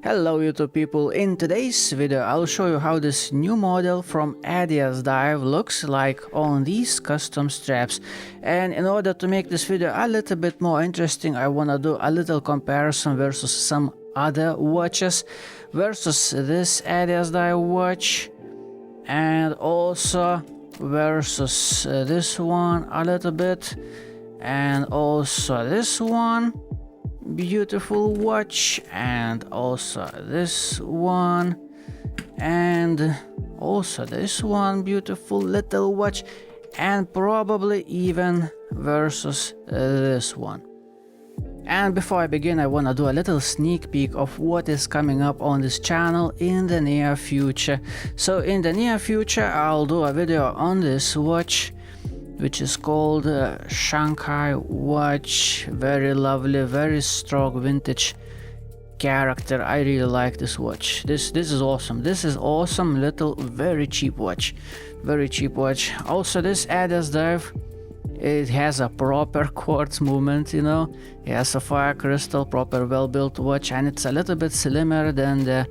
Hello YouTube people, in today's video I'll show you how this new model from Addiesdive looks like on these custom straps. And in order to make this video a little bit more interesting, I wanna do a little comparison versus some other watches, versus this Addiesdive watch, and also versus this one a little bit, and also this one. Beautiful watch, and also this one, and also this one beautiful little watch, and probably even versus this one. And before I begin, I wanna do a little sneak peek of what is coming up on this channel in the near future. So in the near future I'll do a video on this watch, which is called Shanghai watch. Very lovely, very strong vintage character. I really like this watch. This is awesome. This is awesome little very cheap watch. Very cheap watch. Also this Addiesdive, it has a proper quartz movement, you know. It has a sapphire crystal, proper well-built watch, and it's a little bit slimmer than the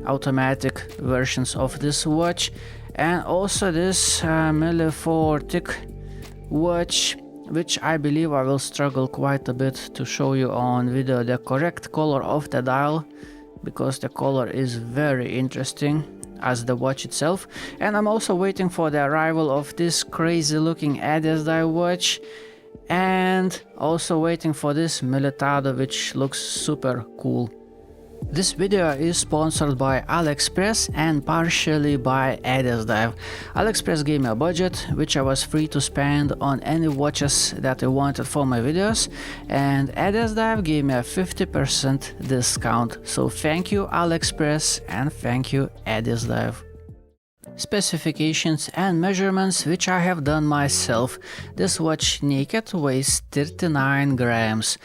automatic versions of this watch. And also this millifortic watch, which I believe I will struggle quite a bit to show you on video the correct color of the dial, because the color is very interesting as the watch itself. And I'm also waiting for the arrival of this crazy looking Addiesdive watch, and also waiting for this Militado, which looks super cool. This video is sponsored by AliExpress and partially by Addiesdive. AliExpress gave me a budget which I was free to spend on any watches that I wanted for my videos, and Addiesdive gave me a 50% discount. So thank you AliExpress and thank you Addiesdive. Specifications and measurements which I have done myself. This watch naked weighs 39 grams.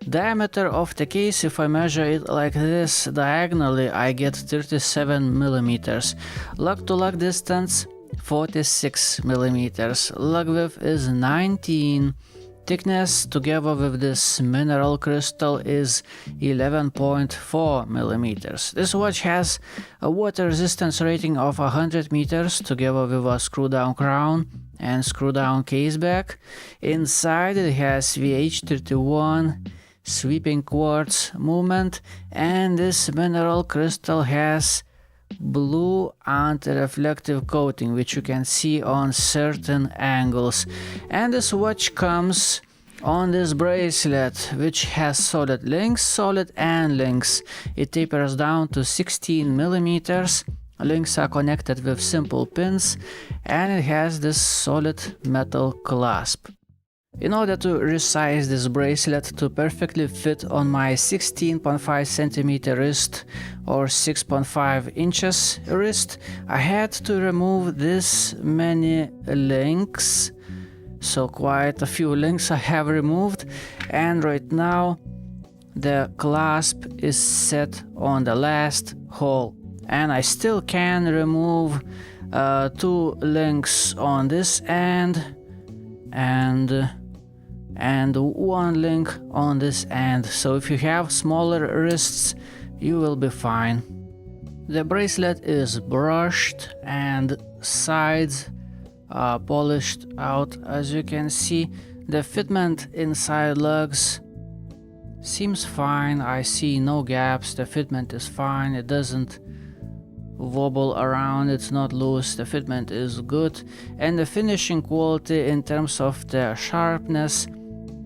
Diameter of the case, if I measure it like this diagonally, I get 37 millimeters. Lug to lug distance 46 millimeters. Lug width is 19. Thickness together with this mineral crystal is 11.4 millimeters. This watch has a water resistance rating of 100 meters together with a screw down crown and screw down case back. Inside it has VH31 sweeping quartz movement, and this mineral crystal has blue anti-reflective coating, which you can see on certain angles. And this watch comes on this bracelet, which has solid links, solid and links. It tapers down to 16 millimeters. Links are connected with simple pins, and it has this solid metal clasp. In order to resize this bracelet to perfectly fit on my 16.5 centimeter wrist or 6.5 inches wrist, I had to remove this many links. So quite a few links I have removed, and right now the clasp is set on the last hole. And I still can remove 2 links on this end and 1 link on this end. So if you have smaller wrists, you will be fine. The bracelet is brushed and sides are polished out, as you can see. The fitment inside lugs seems fine. I see no gaps. The fitment is fine. It doesn't wobble around, it's not loose. The fitment is good, and the finishing quality in terms of the sharpness,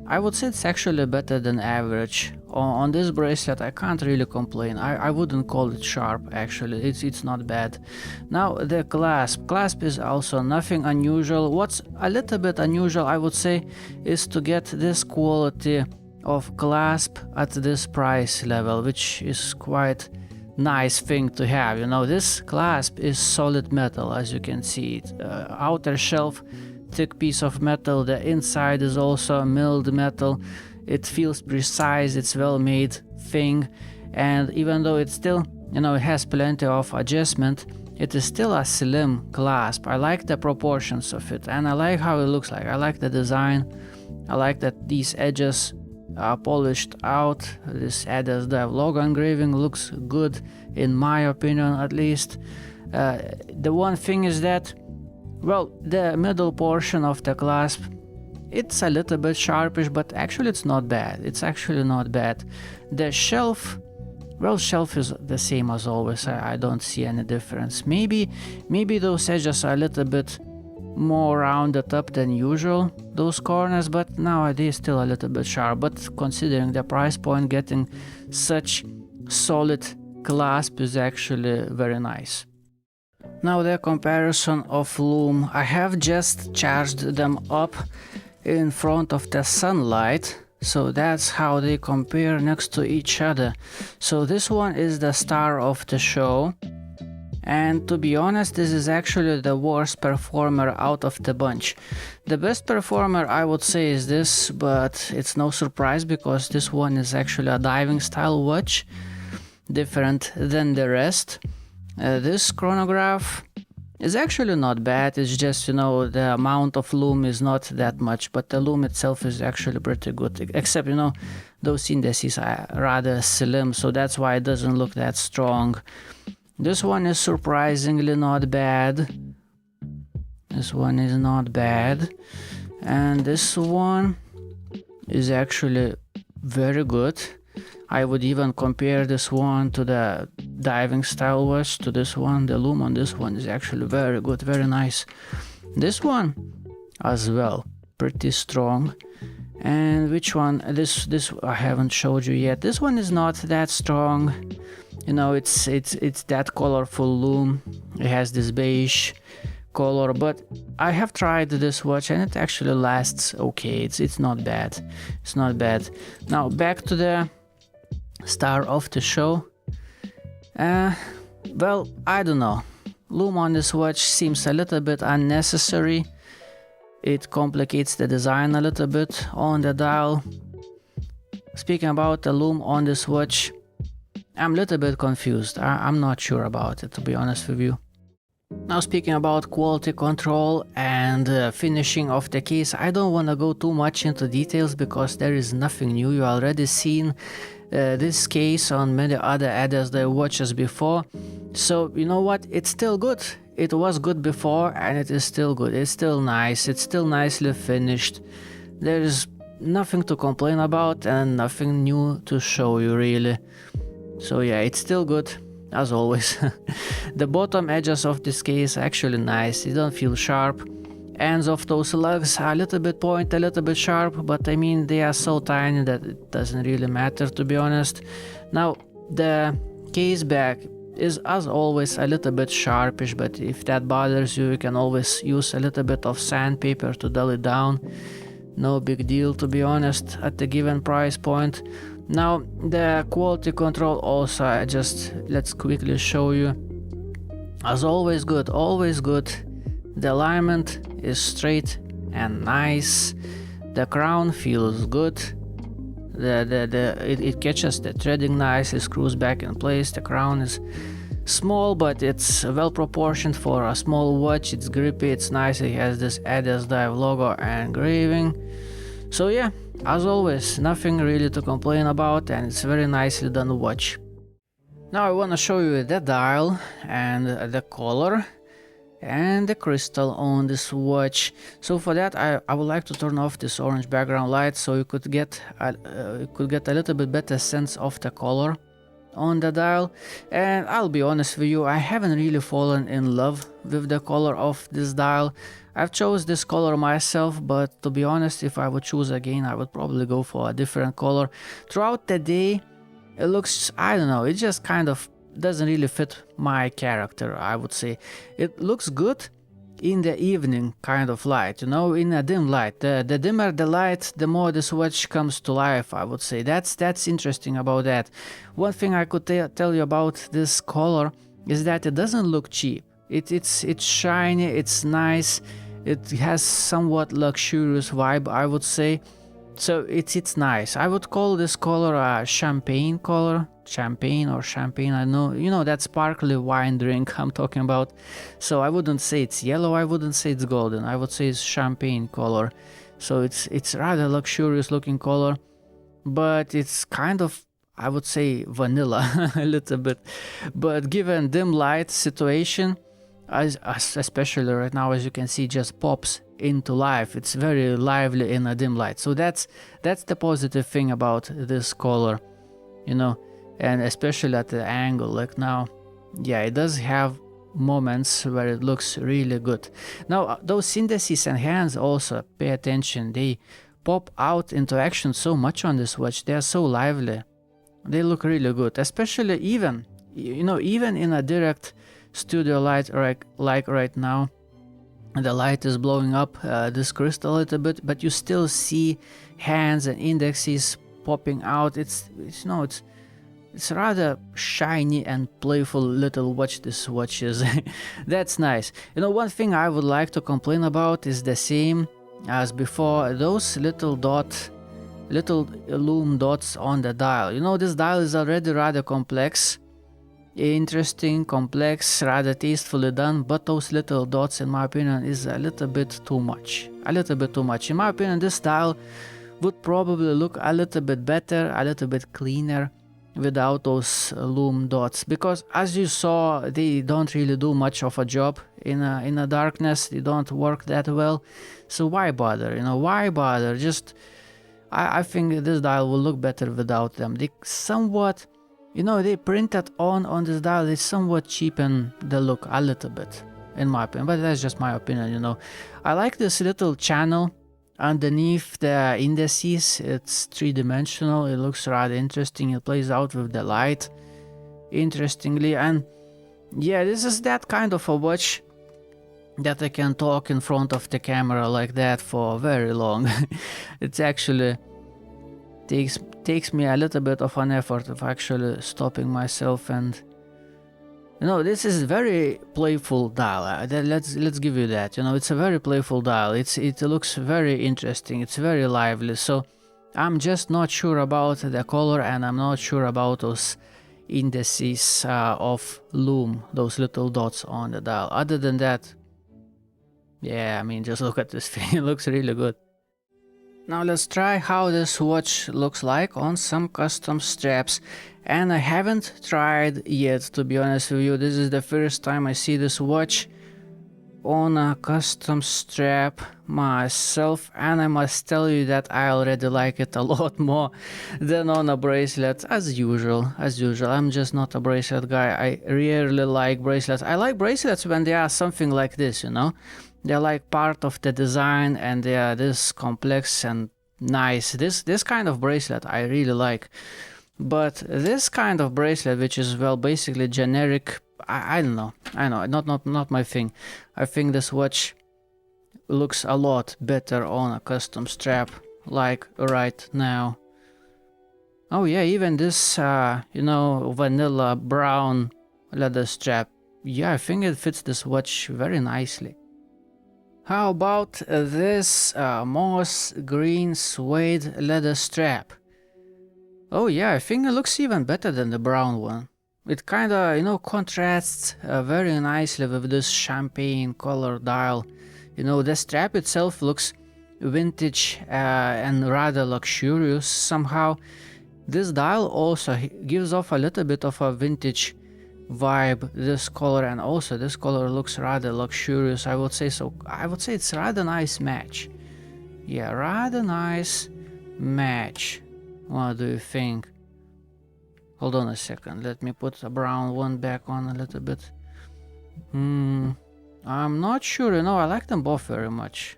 I would say it's actually better than average. On this bracelet I can't really complain. I wouldn't call it sharp, actually. It's not bad. Now the clasp is also nothing unusual. What's a little bit unusual, I would say, is to get this quality of clasp at this price level, which is quite nice thing to have. You know, this clasp is solid metal, as you can see it. Outer shelf, thick piece of metal. The inside is also milled metal. It feels precise. It's well made thing, and even though it's still, you know, it has plenty of adjustment, it is still a slim clasp. I like the proportions of it, and I like how it looks like. I like the design. I like that these edges polished out. This Addiesdive logo engraving looks good, in my opinion at least. The one thing is that, well, the middle portion of the clasp, it's a little bit sharpish, but actually it's not bad. It's actually not bad. The shelf, well, shelf is the same as always. I don't see any difference. Maybe those edges are a little bit more rounded up than usual, those corners, but nowadays still a little bit sharp. But considering the price point, getting such solid clasp is actually very nice. Now the comparison of Lume. I have just charged them up in front of the sunlight, so that's how they compare next to each other. So this one is the star of the show, and to be honest, this is actually the worst performer out of the bunch. The best performer I would say is this, but it's no surprise because this one is actually a diving style watch, different than the rest. This chronograph is actually not bad. It's just, you know, the amount of Lume is not that much, but the Lume itself is actually pretty good, except, you know, those indices are rather slim, so that's why it doesn't look that strong. This one is surprisingly not bad. This one is not bad. And this one is actually very good. I would even compare this one to the diving style watch, to this one. The Lume on this one is actually very good, very nice. This one as well, pretty strong. And which one? This I haven't showed you yet. This one is not that strong. You know, it's that colorful Lume. It has this beige color, but I have tried this watch and it actually lasts okay. It's not bad. It's not bad. Now back to the star of the show. Well, I don't know. Lume on this watch seems a little bit unnecessary. It complicates the design a little bit on the dial. Speaking about the Lume on this watch, I'm a little bit confused. I'm not sure about it, to be honest with you. Now speaking about quality control and finishing of the case, I don't want to go too much into details because there is nothing new. You already seen this case on many other Addiesdive watches before. So you know what, it's still good. It was good before and it is still good. It's still nice. It's still nicely finished. There is nothing to complain about and nothing new to show you really. So yeah, it's still good as always. The bottom edges of this case are actually nice. They don't feel sharp. Ends of those lugs are a little bit pointy, a little bit sharp, but I mean they are so tiny that it doesn't really matter, to be honest. Now the case back is as always a little bit sharpish, but if that bothers you, you can always use a little bit of sandpaper to dull it down. No big deal, to be honest, at the given price point. Now the quality control also, let's quickly show you. As always good, always good. The alignment is straight and nice. The crown feels good. It catches the threading nice. It screws back in place. The crown is small, but it's well proportioned for a small watch. It's grippy, it's nice. It has this Addiesdive logo and engraving. So yeah, as always, nothing really to complain about, and it's a very nicely done watch. Now I want to show you the dial and the color and the crystal on this watch. So for that I would like to turn off this orange background light so you could get a little bit better sense of the color on the dial. And I'll be honest with you, I haven't really fallen in love with the color of this dial. I've chose this color myself, but to be honest, if I would choose again, I would probably go for a different color. Throughout the day it looks, I don't know, it just kind of doesn't really fit my character, I would say. It looks good in the evening kind of light, you know, in a dim light. The dimmer the light, the more this watch comes to life, I would say. That's interesting about that. One thing I could tell you about this color is that it doesn't look cheap. It's shiny, it's nice, it has somewhat luxurious vibe, I would say. So it's nice. I would call this color a champagne color. Champagne or champagne, I know, you know, that sparkly wine drink I'm talking about. So I wouldn't say it's yellow, I wouldn't say it's golden, I would say it's champagne color. So it's rather luxurious looking color. but it's kind of, I would say, vanilla a little bit. But given dim light situation, as especially right now, as you can see, just pops into life. It's very lively in a dim light. So that's the positive thing about this color, you know, and especially at the angle like now. Yeah, it does have moments where it looks really good. Now those indices and hands also, pay attention, they pop out into action so much on this watch. They are so lively. They look really good, especially even, you know, even in a direct studio light like right now. The light is blowing up this crystal a little bit, but you still see hands and indexes popping out. It's you know, it's rather shiny and playful little watch, this watch is. That's nice. You know, one thing I would like to complain about is the same as before, those little lume dots on the dial. You know, this dial is already rather complex, interesting, complex, rather tastefully done, but those little dots, in my opinion, is a little bit too much. In my opinion, this dial would probably look a little bit better, a little bit cleaner without those lume dots, because as you saw, they don't really do much of a job in a darkness. They don't work that well. So why bother? You know, why bother? Just I think this dial will look better without them. They somewhat, you know, they printed on this dial, they somewhat cheapen the look a little bit, in my opinion, but that's just my opinion, you know. I like this little channel underneath the indices. It's three-dimensional, it looks rather interesting, it plays out with the light interestingly, and yeah, this is that kind of a watch that I can talk in front of the camera like that for very long. It actually takes me a little bit of an effort of actually stopping myself, and you know, this is very playful dial. Let's give you that. You know, it's a very playful dial. It looks very interesting. It's very lively. So I'm just not sure about the color, and I'm not sure about those indices of lume, those little dots on the dial. Other than that, yeah, I mean, just look at this thing. It looks really good. Now let's try how this watch looks like on some custom straps, and I haven't tried yet, to be honest with you. This is the first time I see this watch on a custom strap myself, and I must tell you that I already like it a lot more than on a bracelet, as usual. I'm just not a bracelet guy. I rarely like bracelets. I like bracelets when they are something like this, you know. They're like part of the design, and they are this complex and nice. This kind of bracelet I really like. But this kind of bracelet, which is, well, basically generic, I don't know. Not my thing. I think this watch looks a lot better on a custom strap, like right now. Oh yeah, even this, you know, vanilla brown leather strap. Yeah, I think it fits this watch very nicely. How about this moss green suede leather strap? Oh yeah, I think it looks even better than the brown one. It kinda, you know, contrasts very nicely with this champagne color dial. You know, the strap itself looks vintage and rather luxurious somehow. This dial also gives off a little bit of a vintage vibe, this color, and also this color looks rather luxurious, I would say. So I would say it's a rather nice match. Yeah, rather nice match. What do you think? Hold on a second, let me put the brown one back on a little bit. I'm not sure, you know, I like them both very much.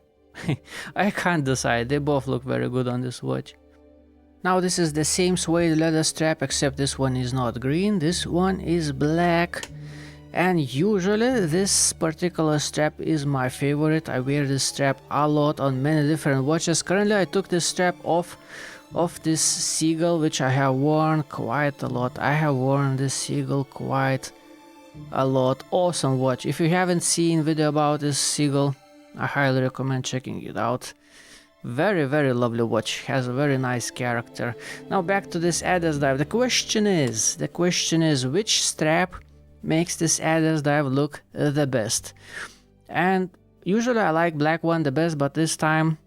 I can't decide, they both look very good on this watch. Now this is the same suede leather strap, except this one is not green, this one is black. And usually this particular strap is my favorite. I wear this strap a lot on many different watches. Currently I took this strap off of this seagull, which I have worn quite a lot. I have worn this seagull quite a lot. Awesome watch. If you haven't seen video about this seagull, I highly recommend checking it out. Very, very lovely watch, has a very nice character. Now back to this Addiesdive. The question is which strap makes this Addiesdive look the best? And usually I like black one the best, but this time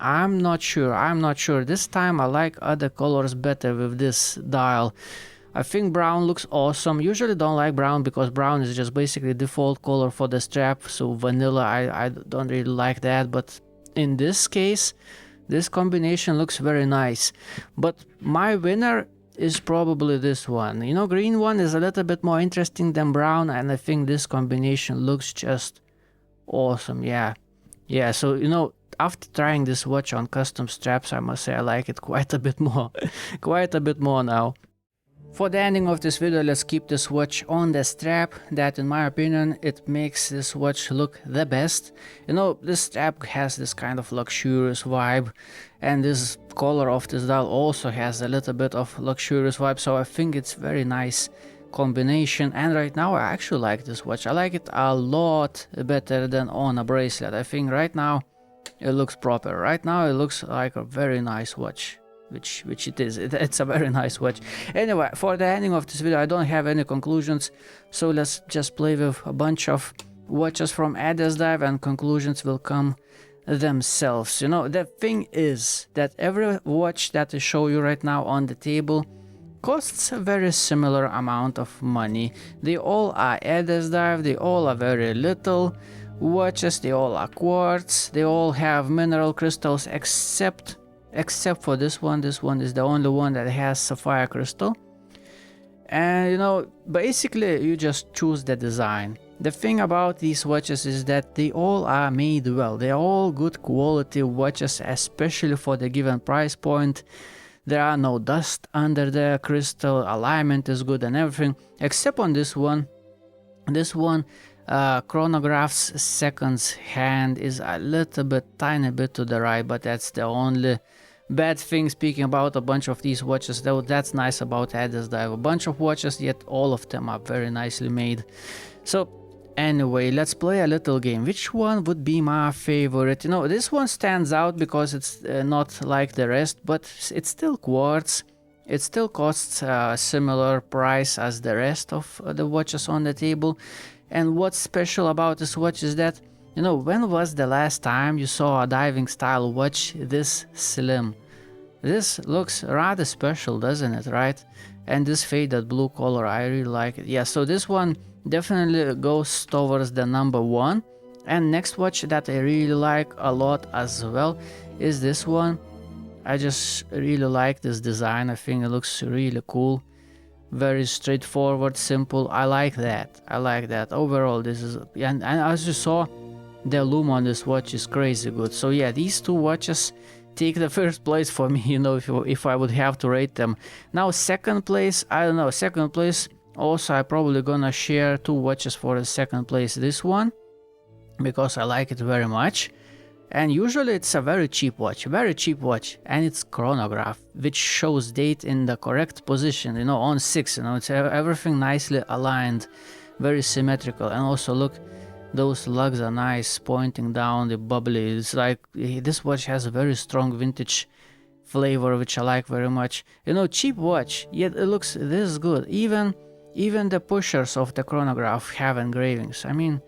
I'm not sure. This time I like other colors better with this dial. I think brown looks awesome. Usually don't like brown because brown is just basically default color for the strap, so vanilla, I don't really like that, but in this case this combination looks very nice. But my winner is probably this one. You know, green one is a little bit more interesting than brown, and I think this combination looks just awesome. Yeah, so you know, after trying this watch on custom straps, I must say I like it quite a bit more. Quite a bit more now. For the ending of this video, let's keep this watch on the strap. That, in my opinion, it makes this watch look the best. You know, this strap has this kind of luxurious vibe, and this color of this dial also has a little bit of luxurious vibe, so I think it's very nice combination. And right now I actually like this watch. I like it a lot better than on a bracelet. I think right now it looks proper. Right now it looks like a very nice watch. Which it is. It's a very nice watch. Anyway, for the ending of this video, I don't have any conclusions, so let's just play with a bunch of watches from Addiesdive, and conclusions will come themselves. You know, the thing is that every watch that I show you right now on the table costs a very similar amount of money. They all are Addiesdive, they all are very little watches, they all are quartz, they all have mineral crystals except for this one. This one is the only one that has sapphire crystal. And you know, basically you just choose the design. The thing about these watches is that they all are made well. They are all good quality watches, especially for the given price point. There are no dust under the crystal, alignment is good and everything, except on this one. This one, chronograph's seconds hand is a little bit, tiny bit to the right, but that's the only bad thing. Speaking about a bunch of these watches, though, that's nice about Addiesdive. A bunch of watches, yet all of them are very nicely made. So anyway, let's play a little game. Which one would be my favorite? You know, this one stands out because it's not like the rest, but it's still quartz. It still costs a similar price as the rest of the watches on the table. And what's special about this watch is that, you know, when was the last time you saw a diving style watch this slim? This looks rather special, doesn't it, right? And this faded blue color, I really like it. Yeah, so this one definitely goes towards the number one. And next watch that I really like a lot as well is this one. I just really like this design. I think it looks really cool. Very straightforward, simple. I like that. Overall, this is, and as you saw, the Lume on this watch is crazy good. So yeah, these two watches take the first place for me, you know, if I would have to rate them. Now second place, I don't know, second place, also I probably gonna share two watches for the second place. This one, because I like it very much, and usually it's a very cheap watch, and it's chronograph, which shows date in the correct position, you know, on 6, you know, it's everything nicely aligned, very symmetrical. And also look, those lugs are nice, pointing down, the bubbly. It's like, this watch has a very strong vintage flavor, which I like very much. You know, cheap watch, yet it looks this good. Even the pushers of the chronograph have engravings. I mean,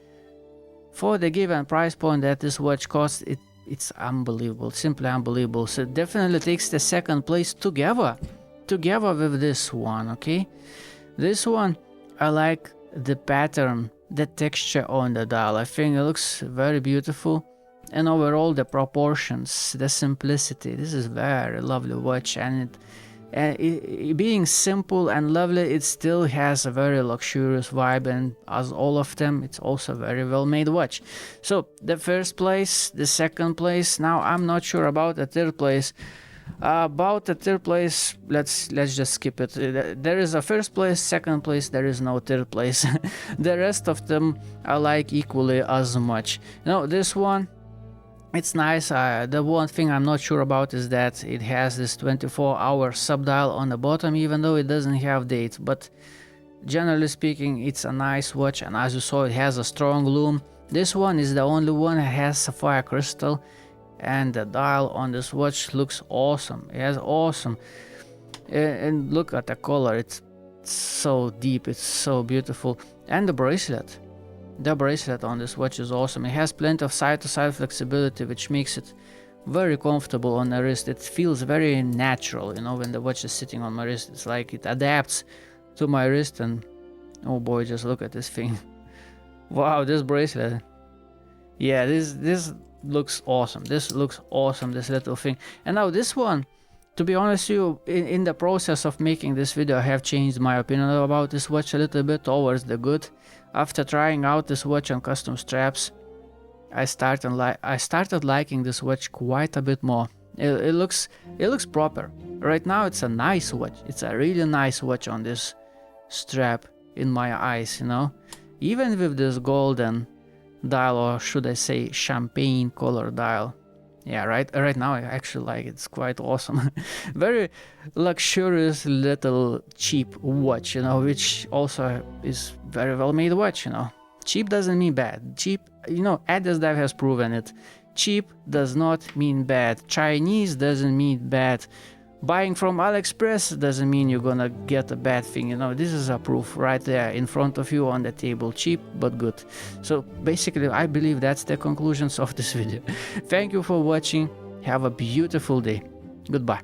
for the given price point that this watch costs, it's unbelievable, simply unbelievable. So it definitely takes the second place together with this one, okay? This one, I like the pattern, the texture on the dial. I think it looks very beautiful, and overall the proportions, the simplicity. This is very lovely watch, and it being simple and lovely, it still has a very luxurious vibe, and as all of them, it's also a very well made watch. So the first place, the second place. Now I'm not sure about the third place. About the third place, let's just skip it. There is a first place, second place, there is no third place. The rest of them I like equally as much. Now this one, it's nice. The one thing I'm not sure about is that it has this 24-hour subdial on the bottom, even though it doesn't have date. But generally speaking, it's a nice watch, and as you saw, it has a strong lume. This one is the only one that has sapphire crystal, and the dial on this watch looks awesome. It has awesome, and look at the color. It's so deep, it's so beautiful. And the bracelet on this watch is awesome. It has plenty of side-to-side flexibility, which makes it very comfortable on the wrist. It feels very natural, you know, when the watch is sitting on my wrist. It's like it adapts to my wrist, and oh boy, just look at this thing. Wow, this bracelet. Yeah, this looks awesome. This looks awesome, this little thing. And now this one, to be honest with you, in the process of making this video, I have changed my opinion about this watch a little bit towards the good. After trying out this watch on custom straps, I started liking this watch quite a bit more. It looks proper. Right now it's a nice watch. It's a really nice watch on this strap in my eyes, you know. Even with this golden dial, or should I say champagne color dial. Yeah, right now I actually like it. It's quite awesome. Very luxurious little cheap watch, you know, which also is very well made watch, you know. Cheap doesn't mean bad. Cheap, you know, Addiesdive has proven it. Cheap does not mean bad. Chinese doesn't mean bad. Buying from AliExpress doesn't mean you're gonna get a bad thing, you know. This is a proof right there in front of you on the table. Cheap but good. So basically I believe that's the conclusions of this video. Thank you for watching. Have a beautiful day. Goodbye.